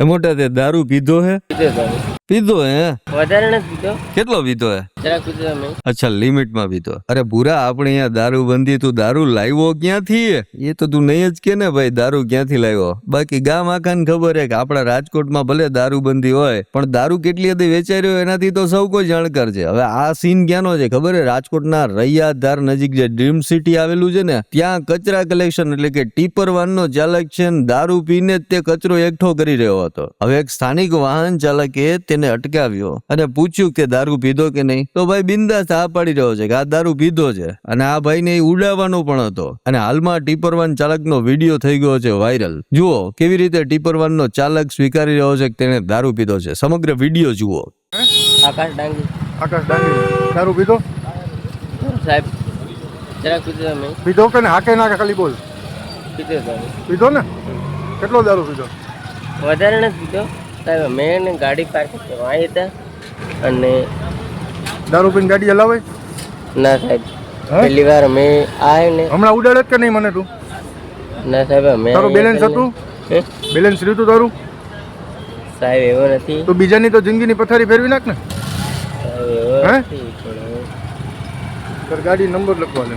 એ મોટા તે દારૂ પીધો હે? પીધો હે? વધારે નથી પીધો. કેટલો પીધો હે? જરાક પીધો મેં. અચ્છા, લિમિટમાં પીધો. અરે ભૂરા, આપણે અહીંયા દારૂ બંધી, તું દારૂ લાવ્યો ક્યાંથી? એ તો તું નહીં જ કે ને ભાઈ, દારૂ ક્યાંથી લાવ્યો? બાકી ગામ આખાને ખબર હે કે આપણા રાજકોટમાં ભલે દારૂ બંધી હોય, પણ દારૂ કેટલી હદે વેચાઈ રહ્યો એનાથી તો સૌ કોઈ જાણકાર છે. હવે આ સીન ક્યાંનો છે ખબર હે? રાજકોટના રૈયાધાર નજીક જે ડ્રીમ સિટી આવેલું છે ને, ત્યાં કચરા કલેક્શન એટલે કે ટીપર વાનનો ચાલક છે ને દારૂ પીને જ તે કચરો એકઠો કરી રહ્યો હતો. હવે એક સ્થાનિક વાહન ચાલકે તેને અટકાવ્યો અને પૂછ્યું કે દારૂ પીધો કે નહીં. તો ભાઈ બિંદાસ આ પાડી રહ્યો છે કે આ દારૂ પીધો છે અને આ ભાઈને ઉડાવવાનો પણ હતો. અને હાલમાં ટીપરવાન ચાલકનો વિડીયો થઈ ગયો છે વાયરલ. જુઓ કેવી રીતે ટીપરવાનનો ચાલક સ્વીકારી રહ્યો છે કે તેને દારૂ પીધો છે. સમગ્ર વિડીયો જુઓ. આકાશ ડાંગી દારૂ પીધો સાહેબ, જરાક પીધો મેં. પીધો કે હાકે ના ખાલી બોલ. પીધો દારૂ. પીધો ને? કેટલો દારૂ પીધો? વધારે નથી પીધો સાહેબ. મેં ગાડી પાર્ક કરવા હતા અને દારૂ પીને ગાડી હલાવે? ના સાહેબ, પહેલી વાર મેં આય ને. હમણાં ઉડાડે કે નહીં મને તું? ના સાહેબ, મેં. તારું બેલેન્સ હતું? બેલેન્સ રહ્યું તારું? સાહેબ એવો નથી. તો બીજાની તો જિંદગીની પથારી ફેરવી નાખ ને. સાહેબ એવો નથી. ગાડી નંબર લખવા લે.